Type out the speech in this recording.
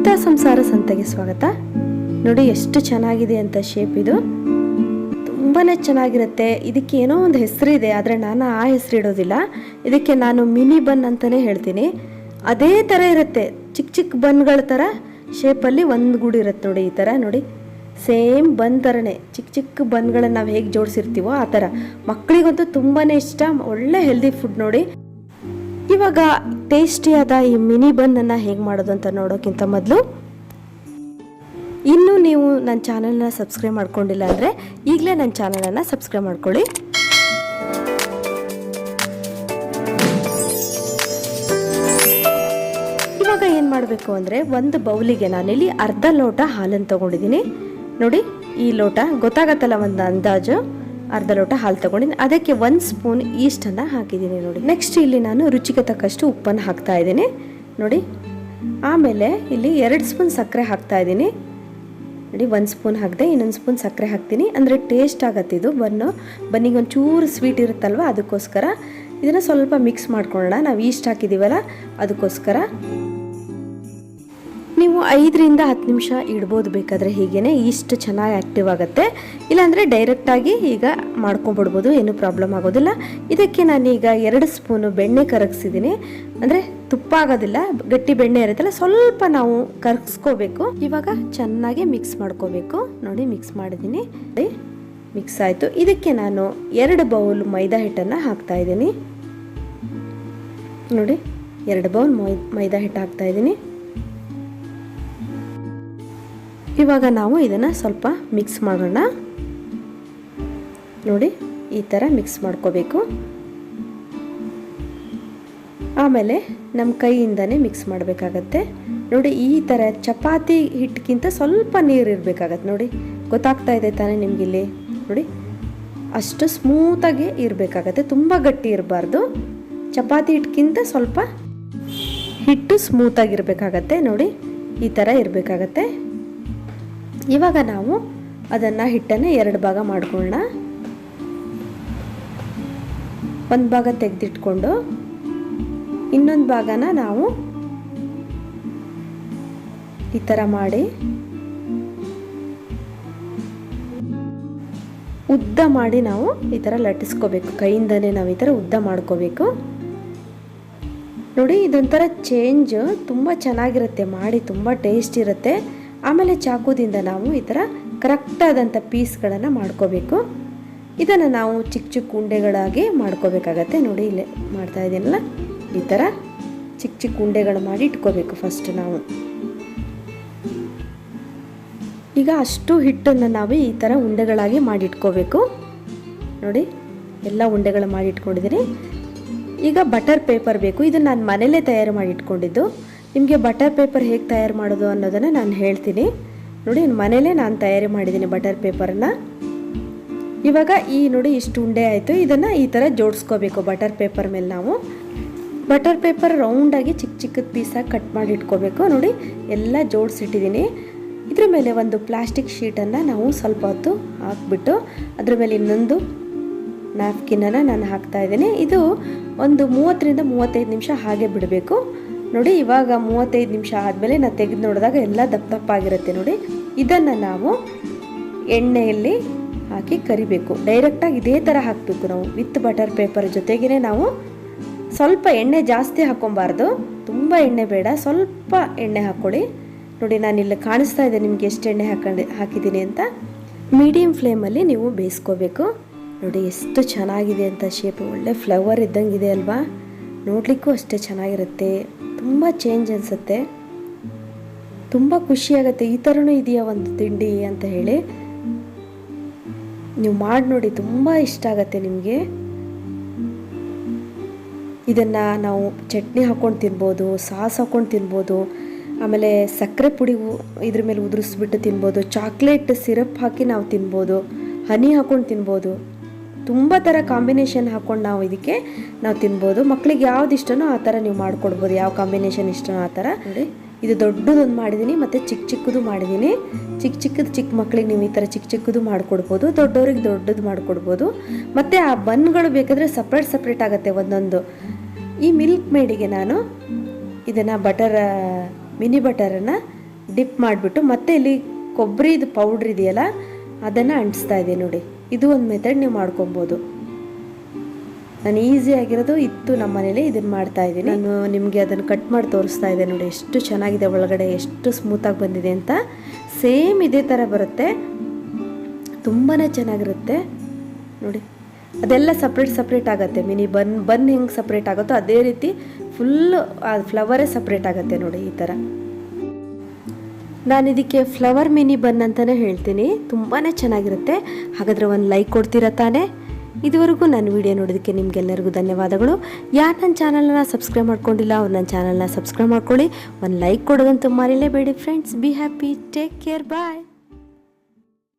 ಗೀತಾ ಸಂಸಾರ ಸಂತೆಗೆ ಸ್ವಾಗತ. ನೋಡಿ ಎಷ್ಟು ಚೆನ್ನಾಗಿದೆ ಅಂತ ಶೇಪ್. ಇದು ತುಂಬಾ ಚೆನ್ನಾಗಿರುತ್ತೆ. ಇದಕ್ಕೆ ಏನೋ ಒಂದು ಹೆಸರಿದೆ, ಆದರೆ ನಾನು ಆ ಹೆಸರು ಇಡೋದಿಲ್ಲ. ಇದಕ್ಕೆ ನಾನು ಮಿನಿ ಬನ್ ಅಂತಲೇ ಹೇಳ್ತೀನಿ. ಅದೇ ಥರ ಇರುತ್ತೆ, ಚಿಕ್ಕ ಚಿಕ್ಕ ಬನ್ಗಳ ಥರ ಶೇಪಲ್ಲಿ ಒಂದು ಗೂಡು ಇರುತ್ತೆ ನೋಡಿ. ಈ ಥರ ನೋಡಿ, ಸೇಮ್ ಬನ್ ಥರನೇ ಚಿಕ್ಕ ಚಿಕ್ಕ ಬನ್ಗಳನ್ನು ನಾವು ಹೇಗೆ ಜೋಡಿಸಿರ್ತೀವೋ ಆ ಥರ. ಮಕ್ಕಳಿಗಂತೂ ತುಂಬಾ ಇಷ್ಟ, ಒಳ್ಳೆ ಹೆಲ್ದಿ ಫುಡ್ ನೋಡಿ. ಇವಾಗ ಟೇಸ್ಟಿಯಾದ ಈ ಮಿನಿ ಬನ್ನನ್ನು ಹೇಗೆ ಮಾಡೋದು ಅಂತ ನೋಡೋಕ್ಕಿಂತ ಮೊದಲು, ಇನ್ನೂ ನೀವು ನನ್ನ ಚಾನಲ್ನ ಸಬ್ಸ್ಕ್ರೈಬ್ ಮಾಡ್ಕೊಂಡಿಲ್ಲ ಅಂದರೆ ಈಗಲೇ ನನ್ನ ಚಾನಲನ್ನು ಸಬ್ಸ್ಕ್ರೈಬ್ ಮಾಡ್ಕೊಳ್ಳಿ. ಇವಾಗ ಏನು ಮಾಡಬೇಕು ಅಂದರೆ, ಒಂದು ಬೌಲಿಗೆ ನಾನಿಲ್ಲಿ ಅರ್ಧ ಲೋಟ ಹಾಲನ್ನು ತೊಗೊಂಡಿದ್ದೀನಿ ನೋಡಿ. ಈ ಲೋಟ ಗೊತ್ತಾಗತ್ತಲ್ಲ, ಒಂದು ಅಂದಾಜು ಅರ್ಧ ಲೋಟ ಹಾಲು ತೊಗೊಂಡಿದ್ದೀನಿ. ಅದಕ್ಕೆ 1 ಸ್ಪೂನ್ ಈಸ್ಟನ್ನು ಹಾಕಿದ್ದೀನಿ ನೋಡಿ. ನೆಕ್ಸ್ಟ್ ಇಲ್ಲಿ ನಾನು ರುಚಿಗೆ ತಕ್ಕಷ್ಟು ಉಪ್ಪನ್ನು ಹಾಕ್ತಾ ಇದ್ದೀನಿ ನೋಡಿ. ಆಮೇಲೆ ಇಲ್ಲಿ 2 ಸ್ಪೂನ್ ಸಕ್ಕರೆ ಹಾಕ್ತಾ ಇದ್ದೀನಿ ನೋಡಿ. 1 ಸ್ಪೂನ್ ಹಾಕಿದೆ, ಇನ್ನೊಂದು ಸ್ಪೂನ್ ಸಕ್ಕರೆ ಹಾಕ್ತೀನಿ, ಅಂದರೆ ಟೇಸ್ಟ್ ಆಗತ್ತೆ. ಇದು ಬನ್ನಿಗೆ ಒಂಚೂರು ಸ್ವೀಟ್ ಇರುತ್ತಲ್ವ, ಅದಕ್ಕೋಸ್ಕರ ಇದನ್ನು ಸ್ವಲ್ಪ ಮಿಕ್ಸ್ ಮಾಡ್ಕೊಳ್ಳೋಣ. ನಾವು ಈಸ್ಟ್ ಹಾಕಿದ್ದೀವಲ್ಲ ಅದಕ್ಕೋಸ್ಕರ. ನೀವು 5 ರಿಂದ 10 ನಿಮಿಷ ಇಡ್ಬೋದು ಬೇಕಾದರೆ, ಹೀಗೇ ಇಷ್ಟು ಚೆನ್ನಾಗಿ ಆ್ಯಕ್ಟಿವ್ ಆಗುತ್ತೆ. ಇಲ್ಲಾಂದರೆ ಡೈರೆಕ್ಟಾಗಿ ಈಗ ಮಾಡ್ಕೊಂಡ್ಬಿಡ್ಬೋದು, ಏನೂ ಪ್ರಾಬ್ಲಮ್ ಆಗೋದಿಲ್ಲ. ಇದಕ್ಕೆ ನಾನೀಗ 2 ಸ್ಪೂನು ಬೆಣ್ಣೆ ಕರಗಿಸಿದ್ದೀನಿ. ಅಂದರೆ ತುಪ್ಪ ಆಗೋದಿಲ್ಲ, ಗಟ್ಟಿ ಬೆಣ್ಣೆ ಇರುತ್ತಲ್ಲ, ಸ್ವಲ್ಪ ನಾವು ಕರಗಿಸ್ಕೋಬೇಕು. ಇವಾಗ ಚೆನ್ನಾಗಿ ಮಿಕ್ಸ್ ಮಾಡ್ಕೋಬೇಕು ನೋಡಿ. ಮಿಕ್ಸ್ ಮಾಡಿದ್ದೀನಿ, ಮಿಕ್ಸ್ ಆಯಿತು. ಇದಕ್ಕೆ ನಾನು 2 ಬೌಲ್ ಮೈದಾ ಹಿಟ್ಟನ್ನು ಹಾಕ್ತಾ ಇದ್ದೀನಿ ನೋಡಿ. 2 ಬೌಲ್ ಮೈದಾ ಹಿಟ್ಟು ಹಾಕ್ತಾ ಇದ್ದೀನಿ. ಇವಾಗ ನಾವು ಇದನ್ನು ಸ್ವಲ್ಪ ಮಿಕ್ಸ್ ಮಾಡೋಣ ನೋಡಿ. ಈ ಥರ ಮಿಕ್ಸ್ ಮಾಡ್ಕೋಬೇಕು. ಆಮೇಲೆ ನಮ್ಮ ಕೈಯಿಂದನೇ ಮಿಕ್ಸ್ ಮಾಡಬೇಕಾಗತ್ತೆ ನೋಡಿ. ಈ ಥರ ಚಪಾತಿ ಹಿಟ್ಟಿಗಿಂತ ಸ್ವಲ್ಪ ನೀರು ಇರಬೇಕಾಗತ್ತೆ ನೋಡಿ. ಗೊತ್ತಾಗ್ತಾ ಇದೆ ತಾನೇ ನಿಮಗಿಲ್ಲಿ ನೋಡಿ. ಅಷ್ಟು ಸ್ಮೂತಾಗಿ ಇರಬೇಕಾಗತ್ತೆ, ತುಂಬ ಗಟ್ಟಿ ಇರಬಾರ್ದು. ಚಪಾತಿ ಹಿಟ್ಟಿಗಿಂತ ಸ್ವಲ್ಪ ಹಿಟ್ಟು ಸ್ಮೂತಾಗಿರಬೇಕಾಗತ್ತೆ ನೋಡಿ. ಈ ಥರ ಇರಬೇಕಾಗತ್ತೆ. ಇವಾಗ ನಾವು ಅದನ್ನು ಹಿಟ್ಟನ್ನು 2 ಭಾಗ ಮಾಡ್ಕೊಳ್ಳೋಣ. ಒಂದು ಭಾಗ ತೆಗೆದಿಟ್ಕೊಂಡು ಇನ್ನೊಂದು ಭಾಗನ ನಾವು ಈ ಥರ ಮಾಡಿ ಉದ್ದ ಮಾಡಿ ನಾವು ಈ ಥರ ಲಟ್ಟಿಸ್ಕೋಬೇಕು. ಕೈಯಿಂದನೇ ನಾವು ಈ ಥರ ಉದ್ದ ಮಾಡ್ಕೋಬೇಕು ನೋಡಿ. ಇದೊಂಥರ ಚೇಂಜ್, ತುಂಬ ಚೆನ್ನಾಗಿರುತ್ತೆ ಮಾಡಿ, ತುಂಬ ಟೇಸ್ಟ್ ಇರುತ್ತೆ. ಆಮೇಲೆ ಚಾಕುದಿಂದ ನಾವು ಈ ಥರ ಕರೆಕ್ಟಾದಂಥ ಪೀಸ್ಗಳನ್ನು ಮಾಡ್ಕೋಬೇಕು. ಇದನ್ನು ನಾವು ಚಿಕ್ಕ ಚಿಕ್ಕ ಉಂಡೆಗಳಾಗಿ ಮಾಡ್ಕೋಬೇಕಾಗತ್ತೆ ನೋಡಿ. ಇಲ್ಲೇ ಮಾಡ್ತಾ ಇದ್ದೀನಲ್ಲ, ಈ ಥರ ಚಿಕ್ಕ ಚಿಕ್ಕ ಉಂಡೆಗಳು ಮಾಡಿ ಇಟ್ಕೋಬೇಕು ಫಸ್ಟ್ ನಾವು. ಈಗ ಅಷ್ಟು ಹಿಟ್ಟನ್ನು ನಾವು ಈ ಥರ ಉಂಡೆಗಳಾಗಿ ಮಾಡಿಟ್ಕೋಬೇಕು ನೋಡಿ. ಎಲ್ಲ ಉಂಡೆಗಳು ಮಾಡಿ ಇಟ್ಕೊಂಡಿದ್ದೀನಿ. ಈಗ ಬಟರ್ ಪೇಪರ್ ಬೇಕು. ಇದನ್ನು ನಾನು ಮನೇಲೇ ತಯಾರು ಮಾಡಿ ಇಟ್ಕೊಂಡಿದ್ದು. ನಿಮಗೆ ಬಟರ್ ಪೇಪರ್ ಹೇಗೆ ತಯಾರು ಮಾಡೋದು ಅನ್ನೋದನ್ನು ನಾನು ಹೇಳ್ತೀನಿ ನೋಡಿ. ಮನೇಲೇ ನಾನು ತಯಾರಿ ಮಾಡಿದ್ದೀನಿ ಬಟರ್ ಪೇಪರನ್ನು. ಇವಾಗ ಈ ನೋಡಿ ಇಷ್ಟು ಉಂಡೆ ಆಯಿತು. ಇದನ್ನು ಈ ಥರ ಜೋಡಿಸ್ಕೋಬೇಕು ಬಟರ್ ಪೇಪರ್ ಮೇಲೆ. ನಾವು ಬಟರ್ ಪೇಪರ್ ರೌಂಡಾಗಿ ಚಿಕ್ಕ ಚಿಕ್ಕದ ಪೀಸಾಗಿ ಕಟ್ ಮಾಡಿ ಇಟ್ಕೋಬೇಕು ನೋಡಿ. ಎಲ್ಲ ಜೋಡಿಸಿಟ್ಟಿದ್ದೀನಿ. ಇದ್ರ ಮೇಲೆ ಒಂದು ಪ್ಲಾಸ್ಟಿಕ್ ಶೀಟನ್ನು ನಾವು ಸ್ವಲ್ಪ ಹೊತ್ತು ಹಾಕ್ಬಿಟ್ಟು ಅದ್ರ ಮೇಲೆ ಇನ್ನೊಂದು ನ್ಯಾಪ್ಕಿನನ್ನು ನಾನು ಹಾಕ್ತಾಯಿದ್ದೀನಿ. ಇದು ಒಂದು 30 ರಿಂದ 35 ನಿಮಿಷ ಹಾಗೆ ಬಿಡಬೇಕು ನೋಡಿ. ಇವಾಗ 35 ನಿಮಿಷ ಆದಮೇಲೆ ನಾನು ತೆಗೆದು ನೋಡಿದಾಗ ಎಲ್ಲ ದಪ್ಪ ದಪ್ಪ ಆಗಿರುತ್ತೆ ನೋಡಿ. ಇದನ್ನು ನಾವು ಎಣ್ಣೆಯಲ್ಲಿ ಹಾಕಿ ಕರಿಬೇಕು. ಡೈರೆಕ್ಟಾಗಿ ಇದೇ ಥರ ಹಾಕಬೇಕು ನಾವು ವಿತ್ ಬಟರ್ ಪೇಪರ್ ಜೊತೆಗೇ. ನಾವು ಸ್ವಲ್ಪ ಎಣ್ಣೆ ಜಾಸ್ತಿ ಹಾಕ್ಕೊಬಾರ್ದು, ತುಂಬ ಎಣ್ಣೆ ಬೇಡ, ಸ್ವಲ್ಪ ಎಣ್ಣೆ ಹಾಕ್ಕೊಳ್ಳಿ ನೋಡಿ. ನಾನಿಲ್ಲಿ ಕಾಣಿಸ್ತಾ ಇದೆ ನಿಮಗೆ ಎಷ್ಟು ಎಣ್ಣೆ ಹಾಕಿದ್ದೀನಿ ಅಂತ. ಮೀಡಿಯಮ್ ಫ್ಲೇಮಲ್ಲಿ ನೀವು ಬೇಯಿಸ್ಕೋಬೇಕು ನೋಡಿ. ಎಷ್ಟು ಚೆನ್ನಾಗಿದೆ ಅಂತ ಶೇಪ್, ಒಳ್ಳೆ ಫ್ಲವರ್ ಇದ್ದಂಗಿದೆ ಅಲ್ವಾ. ನೋಡಲಿಕ್ಕೂ ಅಷ್ಟೇ ಚೆನ್ನಾಗಿರುತ್ತೆ, ತುಂಬ ಚೇಂಜ್ ಅನಿಸುತ್ತೆ, ತುಂಬ ಖುಷಿಯಾಗುತ್ತೆ. ಈ ಥರನೂ ಇದೆಯಾ ಒಂದು ತಿಂಡಿ ಅಂತ ಹೇಳಿ ನೀವು ಮಾಡಿ ನೋಡಿ, ತುಂಬ ಇಷ್ಟ ಆಗುತ್ತೆ ನಿಮಗೆ. ಇದನ್ನು ನಾವು ಚಟ್ನಿ ಹಾಕ್ಕೊಂಡು ತಿನ್ಬೋದು, ಸಾಸ್ ಹಾಕ್ಕೊಂಡು ತಿನ್ಬೋದು, ಆಮೇಲೆ ಸಕ್ಕರೆ ಪುಡಿ ಇದ್ರ ಮೇಲೆ ಉದುರಿಸ್ಬಿಟ್ಟು ತಿನ್ಬೋದು, ಚಾಕ್ಲೇಟ್ ಸಿರಪ್ ಹಾಕಿ ನಾವು ತಿನ್ಬೋದು, ಹನಿ ಹಾಕ್ಕೊಂಡು ತಿನ್ಬೋದು. ತುಂಬ ಥರ ಕಾಂಬಿನೇಷನ್ ಹಾಕ್ಕೊಂಡು ನಾವು ಇದಕ್ಕೆ ನಾವು ತಿನ್ಬೋದು. ಮಕ್ಕಳಿಗೆ ಯಾವ್ದು ಇಷ್ಟನೋ ಆ ಥರ ನೀವು ಮಾಡಿಕೊಡ್ಬೋದು, ಯಾವ ಕಾಂಬಿನೇಷನ್ ಇಷ್ಟನೋ ಆ ಥರ ನೋಡಿ. ಇದು ದೊಡ್ಡದೊಂದು ಮಾಡಿದ್ದೀನಿ, ಮತ್ತು ಚಿಕ್ಕ ಚಿಕ್ಕದು ಮಾಡಿದ್ದೀನಿ. ಚಿಕ್ಕ ಮಕ್ಕಳಿಗೆ ನೀವು ಈ ಥರ ಚಿಕ್ಕ ಚಿಕ್ಕದು ಮಾಡಿಕೊಡ್ಬೋದು, ದೊಡ್ಡವ್ರಿಗೆ ದೊಡ್ಡದು ಮಾಡಿಕೊಡ್ಬೋದು. ಮತ್ತು ಆ ಬನ್ಗಳು ಬೇಕಾದರೆ ಸಪ್ರೇಟ್ ಆಗುತ್ತೆ ಒಂದೊಂದು. ಈ ಮಿಲ್ಕ್ ಮೇಡಿಗೆ ನಾನು ಇದನ್ನು ಮಿನಿ ಬಟರನ್ನು ಡಿಪ್ ಮಾಡಿಬಿಟ್ಟು ಮತ್ತೆ ಇಲ್ಲಿ ಕೊಬ್ಬರಿದು ಪೌಡ್ರ್ ಇದೆಯಲ್ಲ ಅದನ್ನು ಅಂಟಿಸ್ತಾ ಇದ್ದೀನಿ ನೋಡಿ. ಇದು ಒಂದು ಮೆಥಡ್ ನೀವು ಮಾಡ್ಕೊಬೋದು. ನಾನು ಈಸಿಯಾಗಿರೋದು ಇತ್ತು ನಮ್ಮ ಮನೇಲಿ, ಇದನ್ನು ಮಾಡ್ತಾ ಇದ್ದೀನಿ. ನಾನು ನಿಮಗೆ ಅದನ್ನು ಕಟ್ ಮಾಡಿ ತೋರಿಸ್ತಾ ಇದ್ದೆ ನೋಡಿ, ಎಷ್ಟು ಚೆನ್ನಾಗಿದೆ ಒಳಗಡೆ, ಎಷ್ಟು ಸ್ಮೂತಾಗಿ ಬಂದಿದೆ ಅಂತ. ಸೇಮ್ ಇದೇ ಥರ ಬರುತ್ತೆ, ತುಂಬಾ ಚೆನ್ನಾಗಿರುತ್ತೆ ನೋಡಿ. ಅದೆಲ್ಲ ಸಪ್ರೇಟ್ ಆಗುತ್ತೆ. ಮಿನಿ ಬನ್ ಹೆಂಗೆ ಸಪ್ರೇಟ್ ಆಗುತ್ತೋ ಅದೇ ರೀತಿ ಫುಲ್ಲು ಆ ಫ್ಲವರೇ ಸಪ್ರೇಟ್ ಆಗುತ್ತೆ ನೋಡಿ ಈ ಥರ. ನಾನು ಇದಕ್ಕೆ ಫ್ಲವರ್ ಮಿನಿ ಬನ್ ಅಂತಲೇ ಹೇಳ್ತೀನಿ, ತುಂಬಾ ಚೆನ್ನಾಗಿರುತ್ತೆ. ಹಾಗಾದರೆ ಒಂದು ಲೈಕ್ ಕೊಡ್ತೀರಾ ತಾನೇ? ಇದುವರೆಗೂ ನನ್ನ ವಿಡಿಯೋ ನೋಡೋದಕ್ಕೆ ನಿಮಗೆಲ್ಲರಿಗೂ ಧನ್ಯವಾದಗಳು. ಯಾರು ನನ್ನ ಚಾನಲ್ನ ಸಬ್ಸ್ಕ್ರೈಬ್ ಮಾಡ್ಕೊಂಡಿಲ್ಲ ಅವ್ರು ನನ್ನ ಚಾನಲ್ನ ಸಬ್ಸ್ಕ್ರೈಬ್ ಮಾಡ್ಕೊಳ್ಳಿ. ಒಂದು ಲೈಕ್ ಕೊಡೋದಂತೂ ಮರೀಲೇಬೇಡಿ friends. Be happy, take care, bye.